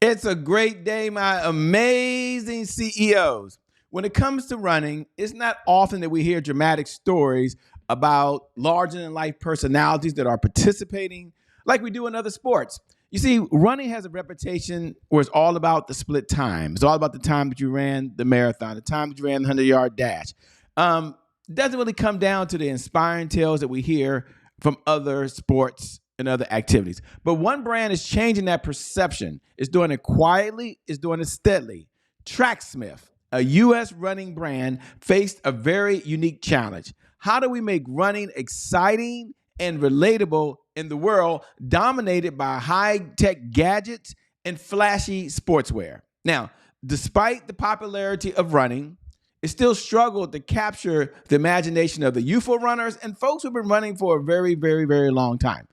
It's a great day, my amazing CEOs. When it comes to running, it's not often that we hear dramatic stories about larger than life personalities that are participating like we do in other sports. You see, running has a reputation where it's all about the split time. It's all about the time that you ran the marathon, the time that you ran the 100-yard dash. Doesn't really come down to the inspiring tales that we hear from other sports and other activities. But one brand is changing that perception. It's doing it quietly, it's doing it steadily. Tracksmith, a U.S. running brand, faced a very unique challenge. How do we make running exciting and relatable in the world dominated by high-tech gadgets and flashy sportswear? Now, despite the popularity of running, it still struggled to capture the imagination of the youthful runners and folks who've been running for a very, very, very long time.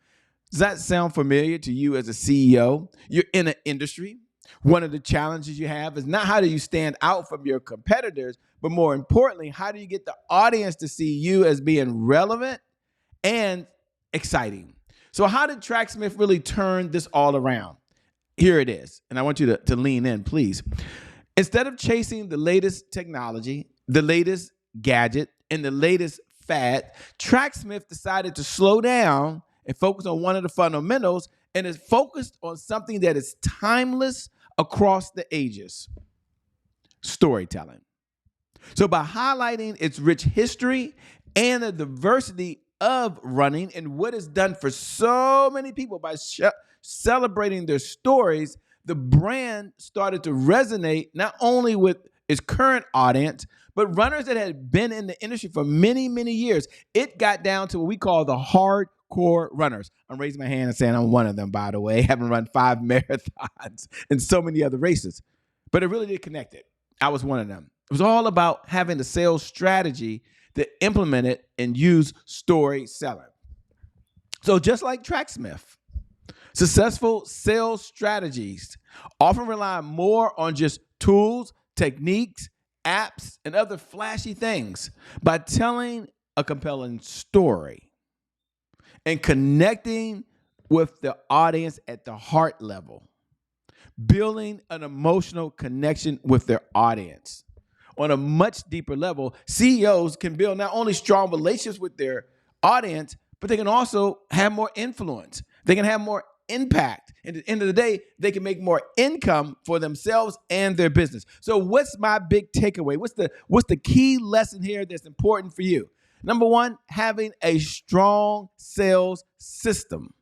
Does that sound familiar to you as a CEO? You're in an industry. One of the challenges you have is not how do you stand out from your competitors, but more importantly, how do you get the audience to see you as being relevant and exciting? So how did Tracksmith really turn this all around? Here it is, and I want you to lean in, please. Instead of chasing the latest technology, the latest gadget, and the latest fad, Tracksmith decided to slow down and focus on one of the fundamentals, and is focused on something that is timeless across the ages: storytelling. So by highlighting its rich history and the diversity of running and what it's done for so many people by celebrating their stories, the brand started to resonate not only with its current audience, but runners that had been in the industry for many, many years. It got down to what we call the hardcore runners. I'm raising my hand and saying I'm one of them, by the way, having run 5 marathons and so many other races. But it really did connect it. I was one of them. It was all about having the sales strategy to implement it and use story selling. So just like Tracksmith, successful sales strategies often rely more on just tools, techniques, apps, and other flashy things. By telling a compelling story and connecting with the audience at the heart level, building an emotional connection with their audience. On a much deeper level, CEOs can build not only strong relationships with their audience, but they can also have more influence. They can have more impact. And at the end of the day, they can make more income for themselves and their business. So what's my big takeaway? What's the key lesson here that's important for you? Number one, having a strong sales system.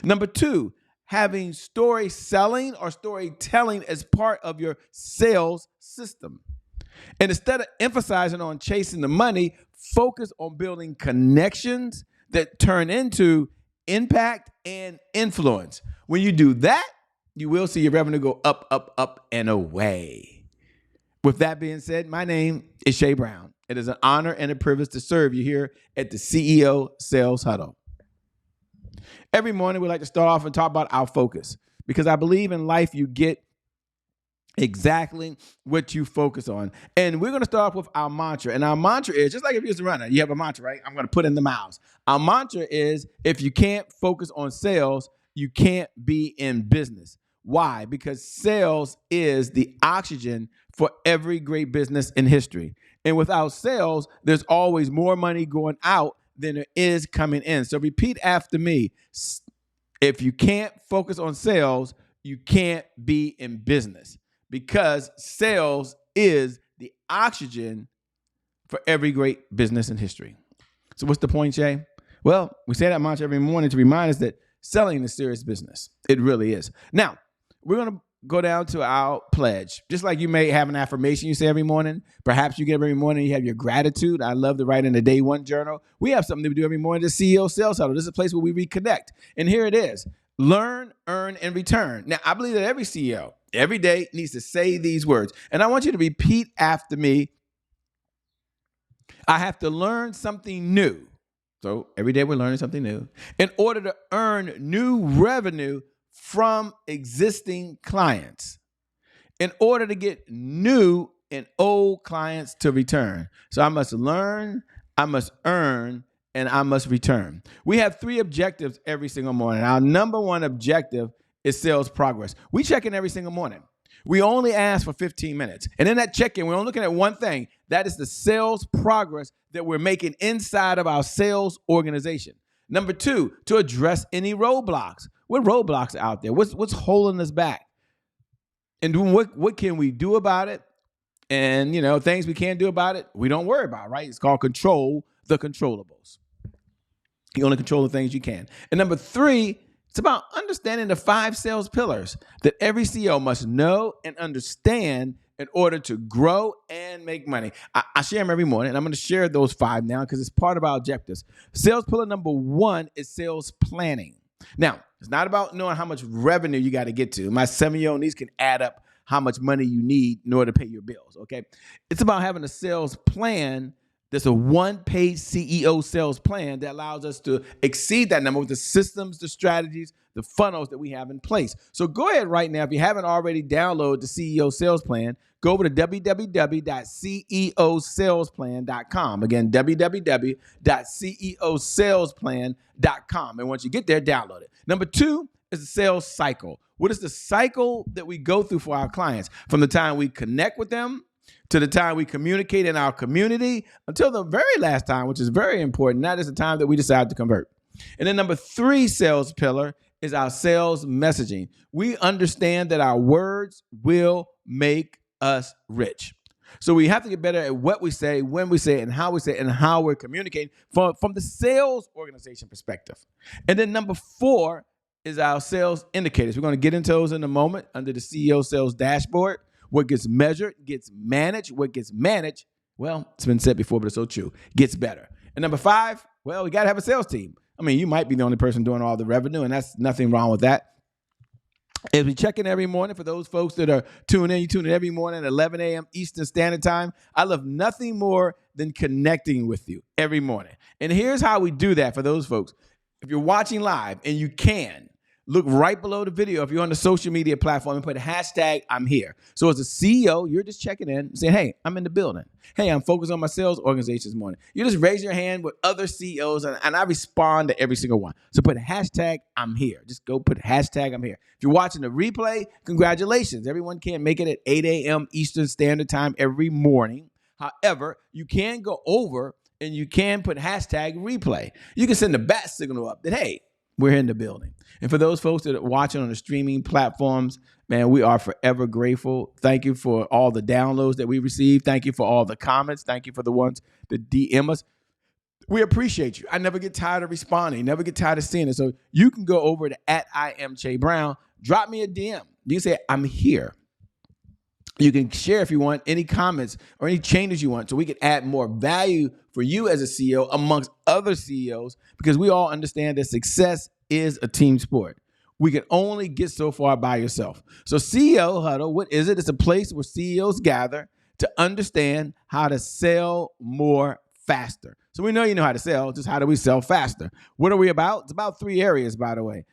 Number two, having story selling or storytelling as part of your sales system. And instead of emphasizing on chasing the money, focus on building connections that turn into impact and influence. When you do that, you will see your revenue go up, up, up, and away. With that being said, my name is Shay Brown. It is an honor and a privilege to serve you here at the CEO Sales Huddle. Every morning, we like to start off and talk about our focus, because I believe in life you get exactly what you focus on. And we're going to start off with our mantra. And our mantra is, just like if you're a runner, you have a mantra, right? I'm going to put in the miles. Our mantra is, if you can't focus on sales, you can't be in business. Why? Because sales is the oxygen for every great business in history. And without sales, there's always more money going out than there is coming in. So repeat after me. If you can't focus on sales, you can't be in business, because sales is the oxygen for every great business in history. So what's the point, Jay? Well, we say that mantra every morning to remind us that selling is serious business. It really is. Now, we're going to go down to our pledge. Just like you may have an affirmation you say every morning, perhaps you get up every morning, you have your gratitude. I love to write in the day one journal. We have something that we do every morning, the CEO Sales Huddle. This is a place where we reconnect. And here it is: learn, earn, and return. Now, I believe that every CEO, every day, needs to say these words. And I want you to repeat after me. I have to learn something new. So every day we're learning something new in order to earn new revenue from existing clients, in order to get new and old clients to return. So I must learn, I must earn, and I must return. We have 3 objectives every single morning. Our number one objective is sales progress. We check in every single morning. We only ask for 15 minutes. And in that check-in, we're only looking at one thing. That is the sales progress that we're making inside of our sales organization. Number two, to address any roadblocks. What roadblocks are out there? What's holding us back? And what can we do about it? And, things we can't do about it, we don't worry about, right? It's called control the controllables. You only control the things you can. And number three, it's about understanding the 5 sales pillars that every CEO must know and understand in order to grow and make money. I share them every morning, and I'm going to share those 5 now because it's part of our objectives. Sales pillar number 1 is sales planning. Now, it's not about knowing how much revenue you got to get to. My 7-year-old niece can add up how much money you need in order to pay your bills, okay? It's about having a sales plan. There's a one-page CEO sales plan that allows us to exceed that number with the systems, the strategies, the funnels that we have in place. So go ahead right now. If you haven't already downloaded the CEO sales plan, go over to www.ceosalesplan.com. Again, www.ceosalesplan.com. And once you get there, download it. Number 2 is the sales cycle. What is the cycle that we go through for our clients from the time we connect with them to the time we communicate in our community until the very last time, which is very important. That is the time that we decide to convert. And then number 3 sales pillar is our sales messaging. We understand that our words will make us rich. So we have to get better at what we say, when we say it, and how we say it, and how we're communicating from the sales organization perspective. And then number 4 is our sales indicators. We're going to get into those in a moment under the CEO sales dashboard. What gets measured gets managed. What gets managed, well, it's been said before, but it's so true, gets better. And number 5, well, we got to have a sales team. I mean, you might be the only person doing all the revenue, and that's nothing wrong with that. As we check in every morning, for those folks that are tuning in, you tune in every morning at 11 a.m. Eastern Standard Time. I love nothing more than connecting with you every morning. And here's how we do that for those folks. If you're watching live, and you can, look right below the video if you're on the social media platform and put hashtag I'm here. So as a CEO, you're just checking in and saying, hey, I'm in the building. Hey, I'm focused on my sales organization this morning. You just raise your hand with other CEOs and I respond to every single one. So put hashtag I'm here. Just go put hashtag I'm here. If you're watching the replay, congratulations. Everyone can't make it at 8 a.m. Eastern Standard Time every morning. However, you can go over and you can put hashtag replay. You can send the bat signal up that, hey, we're in the building. And for those folks that are watching on the streaming platforms, man, we are forever grateful. Thank you for all the downloads that we received. Thank you for all the comments. Thank you for the ones that DM us. We appreciate you. I never get tired of responding. Never get tired of seeing it. So you can go over to @IamCheBrown. Drop me a DM. You can say, I'm here. You can share if you want any comments or any changes you want so we can add more value for you as a CEO amongst other CEOs, because we all understand that success is a team sport. We can only get so far by yourself. So CEO Huddle, what is it? It's a place where CEOs gather to understand how to sell more faster. So we know you know how to sell, just how do we sell faster? What are we about? It's about 3 areas, by the way.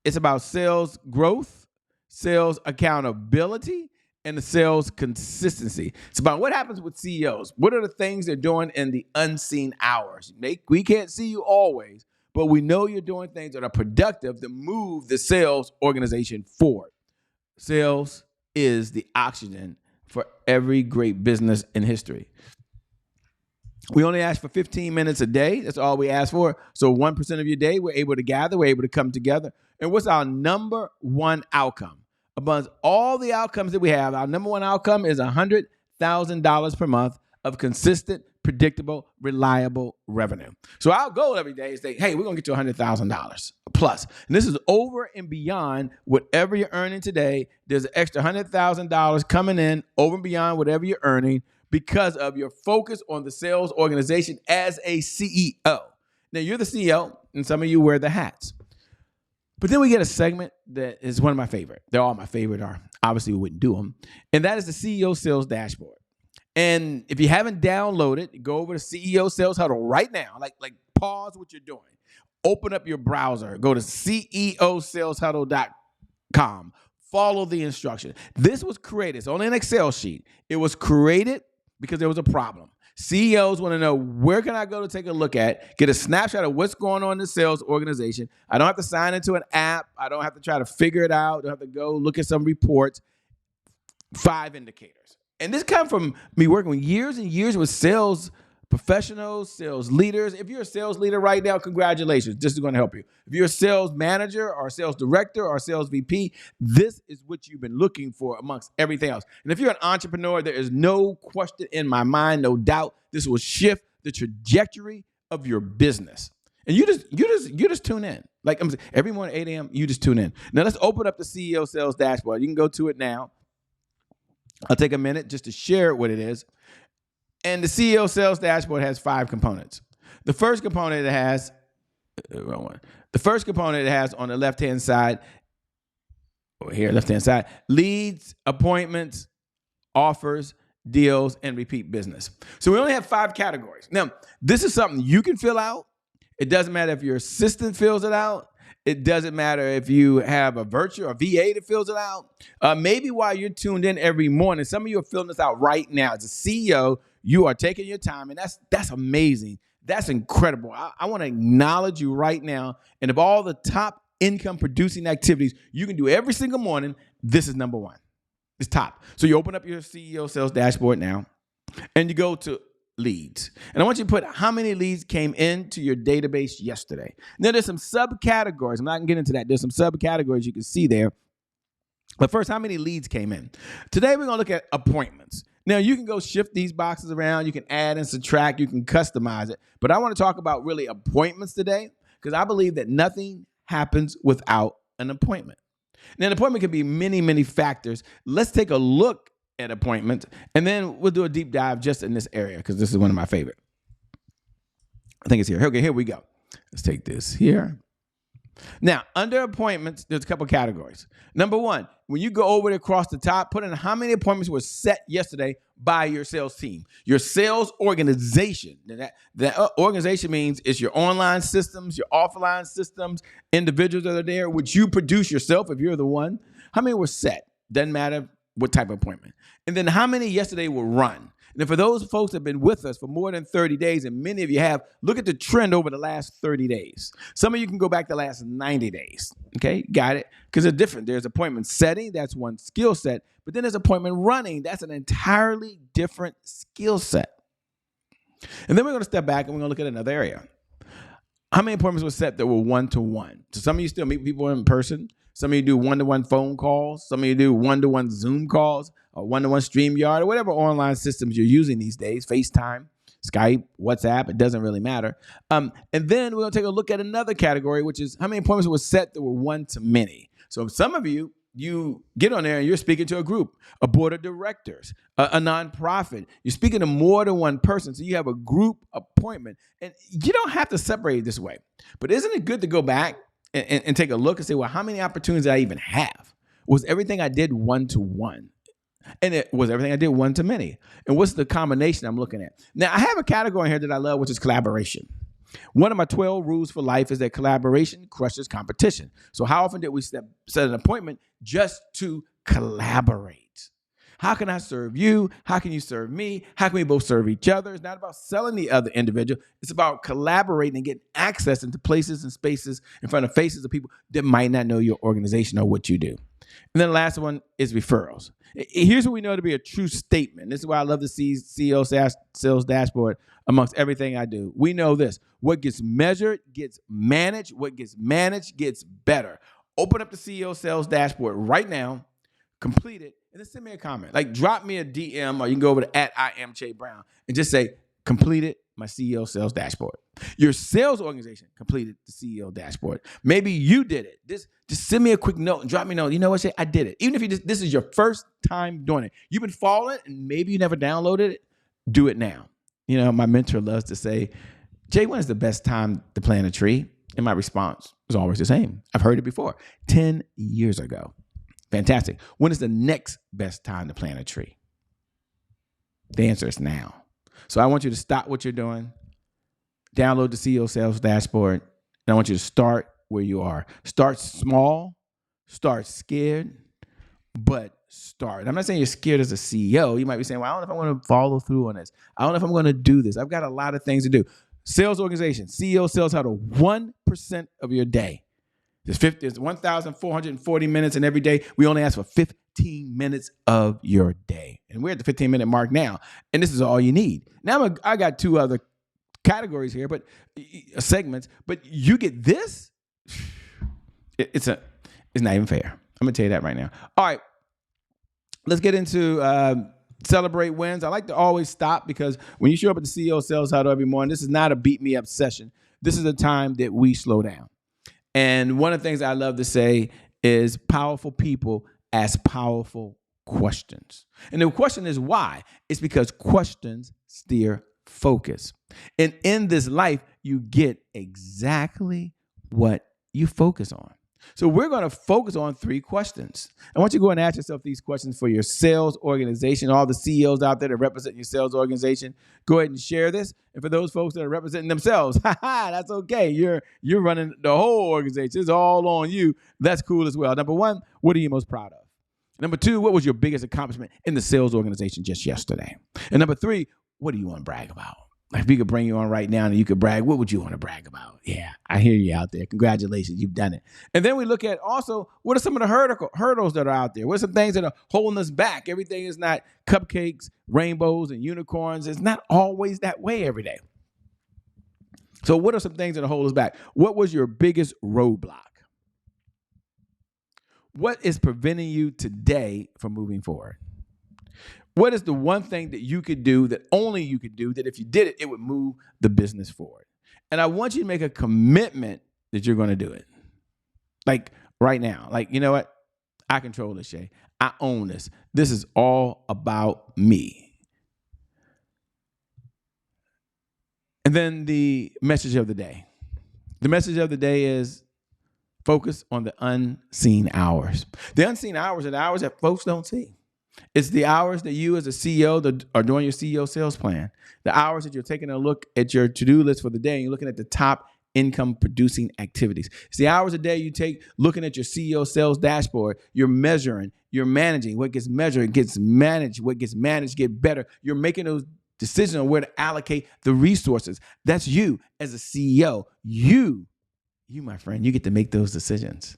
It's about sales growth, sales accountability, and the sales consistency. It's about what happens with CEOs. What are the things they're doing in the unseen hours? We can't see you always, but we know you're doing things that are productive to move the sales organization forward. Sales is the oxygen for every great business in history. We only ask for 15 minutes a day. That's all we ask for. So 1% of your day, we're able to gather, we're able to come together. And what's our number 1 outcome? Among all the outcomes that we have, our number 1 outcome is $100,000 per month of consistent, predictable, reliable revenue. So our goal every day is say, hey, we're going to get to $100,000 plus. And this is over and beyond whatever you're earning today. There's an extra $100,000 coming in over and beyond whatever you're earning because of your focus on the sales organization as a CEO. Now, you're the CEO, and some of you wear the hats. But then we get a segment that is one of my favorite. They're all my favorite, or obviously we wouldn't do them. And that is the CEO Sales Dashboard. And if you haven't downloaded, go over to CEO Sales Huddle right now. Like pause what you're doing. Open up your browser. Go to ceosaleshuddle.com. Follow the instruction. This was created. It's only an Excel sheet. It was created because there was a problem. CEOs want to know, where can I go to take a look at, get a snapshot of what's going on in the sales organization. I don't have to sign into an app. I don't have to try to figure it out. I don't have to go look at some reports. 5 indicators. And this comes from me working years and years with sales professionals, sales leaders. If you're a sales leader right now, congratulations. This is going to help you. If you're a sales manager or a sales director or a sales VP, this is what you've been looking for amongst everything else. And if you're an entrepreneur, there is no question in my mind, no doubt, this will shift the trajectory of your business. And you just tune in. Like I'm saying, every morning, 8 a.m., you just tune in. Now let's open up the CEO Sales Dashboard. You can go to it now. I'll take a minute just to share what it is. And the CEO Sales Dashboard has 5 components. The first component it has on the left-hand side, over here, left-hand side, leads, appointments, offers, deals, and repeat business. So we only have 5 categories. Now, this is something you can fill out. It doesn't matter if your assistant fills it out. It doesn't matter if you have a virtual or VA that fills it out. Maybe while you're tuned in every morning, some of you are filling this out right now. As a CEO, you are taking your time, and that's amazing. That's incredible. I want to acknowledge you right now. And of all the top income producing activities you can do every single morning, this is number 1. It's top. So you open up your CEO Sales Dashboard now, and you go to leads. And I want you to put how many leads came into your database yesterday. Now, there's some subcategories. I'm not going to get into that. There's some subcategories you can see there. But first, how many leads came in? Today, we're going to look at appointments. Now, you can go shift these boxes around. You can add and subtract. You can customize it. But I want to talk about really appointments today because I believe that nothing happens without an appointment. Now, an appointment can be many, many factors. Let's take a look at appointments, and then we'll do a deep dive just in this area because this is one of my favorite. I think it's here. Okay, here we go. Let's take this here. Now, under appointments, there's a couple categories. Number 1, when you go over across the top, put in how many appointments were set yesterday by your sales team, your sales organization. That organization means it's your online systems, your offline systems, individuals that are there, which you produce yourself if you're the one. How many were set? Doesn't matter what type of appointment. And then how many yesterday were run? And for those folks that have been with us for more than 30 days, and many of you have, look at the trend over the last 30 days. Some of you can go back the last 90 days. Okay, got it? Because they're different. There's appointment setting. That's one skill set. But then there's appointment running. That's an entirely different skill set. And then we're going to step back and we're going to look at another area. How many appointments were set that were one-to-one? So some of you still meet people in person. Some of you do one-to-one phone calls. Some of you do one-to-one Zoom calls or one-to-one StreamYard or whatever online systems you're using these days, FaceTime, Skype, WhatsApp, it doesn't really matter. And then we're going to take a look at another category, which is how many appointments were set that were one-to-many. So some of you, you get on there and you're speaking to a group, a board of directors, a nonprofit. You're speaking to more than one person. So you have a group appointment. And you don't have to separate it this way. But isn't it good to go back and take a look and say, well, how many opportunities did I even have? Was everything I did one-to-one? And was everything I did one-to-many? And what's the combination I'm looking at? Now, I have a category here that I love, which is collaboration. One of my 12 rules for life is that collaboration crushes competition. So how often did we set an appointment just to collaborate? How can I serve you? How can you serve me? How can we both serve each other? It's not about selling the other individual. It's about collaborating and getting access into places and spaces in front of faces of people that might not know your organization or what you do. And then the last one is referrals. Here's what we know to be a true statement. This is why I love the CEO Sales Dashboard amongst everything I do. We know this. What gets measured gets managed. What gets managed gets better. Open up the CEO Sales Dashboard right now, complete it, and then send me a comment. Like drop me a DM or you can go over to @IamCheBrown and just say, completed my CEO Sales Dashboard. Your sales organization completed the CEO Dashboard. Maybe you did it. Just send me a quick note and drop me a note. You know what, Shay? I did it. Even if this is your first time doing it. You've been following it and maybe you never downloaded it. Do it now. You know, my mentor loves to say, Jay, when is the best time to plant a tree? And my response is always the same. I've heard it before. 10 years ago. Fantastic. When is the next best time to plant a tree? The answer is now. So I want you to stop what you're doing, download the CEO Sales Dashboard, and I want you to start where you are. Start small, start scared, but start. I'm not saying you're scared as a CEO. You might be saying, well, I don't know if I'm going to follow through on this. I don't know if I'm going to do this. I've got a lot of things to do. Sales organization, CEO sales huddle, 1% of your day. There's 1,440 minutes in every day. We only ask for 15 minutes of your day. And we're at the 15-minute mark now. And this is all you need. Now I got 2 other categories here, but segments. But you get this. It's not even fair. I'm going to tell you that right now. All right. Let's get into celebrate wins. I like to always stop because when you show up at the CEO Sales Huddle every morning, this is not a beat me up session. This is a time that we slow down. And one of the things I love to say is powerful people ask powerful questions. And the question is why? It's because questions steer focus. And in this life, you get exactly what you focus on. So we're going to focus on 3 questions. I want you to go and ask yourself these questions for your sales organization. All the CEOs out there that represent your sales organization, go ahead and share this. And for those folks that are representing themselves, that's okay. You're running the whole organization. It's all on you. That's cool as well. Number 1, what are you most proud of? Number 2, what was your biggest accomplishment in the sales organization just yesterday? And number 3, what do you want to brag about? Like if we could bring you on right now and you could brag, what would you want to brag about? Yeah, I hear you out there. Congratulations, you've done it. And then we look at also, what are some of the hurdles that are out there? What are some things that are holding us back? Everything is not cupcakes, rainbows, and unicorns. It's not always that way every day. So what are some things that are holding us back? What was your biggest roadblock? What is preventing you today from moving forward? What is the one thing that you could do that only you could do that if you did it, it would move the business forward? And I want you to make a commitment that you're going to do it. Like right now, like, you know what? I control this, Shay. I own this. This is all about me. And then the message of the day. The message of the day is focus on the unseen hours. The unseen hours are the hours that folks don't see. It's the hours that you as a CEO that are doing your CEO sales plan, the hours that you're taking a look at your to-do list for the day and you're looking at the top income producing activities. It's the hours a day you take looking at your CEO sales dashboard. You're measuring, you're managing. What gets measured gets managed. What gets managed get better. You're making those decisions on where to allocate the resources. That's you as a CEO. You, my friend, you get to make those decisions.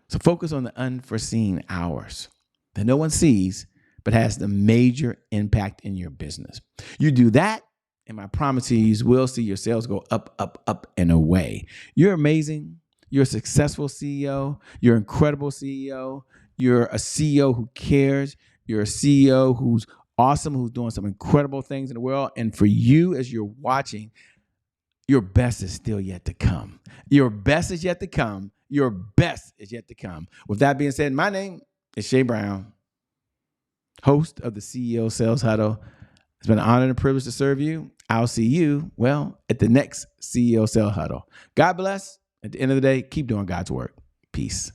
So focus on the unforeseen hours that no one sees, but has the major impact in your business. You do that, and my promise to you will see your sales go up, up, up, and away. You're amazing. You're a successful CEO. You're an incredible CEO. You're a CEO who cares. You're a CEO who's awesome, who's doing some incredible things in the world. And for you, as you're watching, your best is still yet to come. Your best is yet to come. Your best is yet to come. With that being said, my name is Shay Brown, host of the CEO Sales Huddle. It's been an honor and a privilege to serve you. I'll see you, at the next CEO Sales Huddle. God bless. At the end of the day, keep doing God's work. Peace.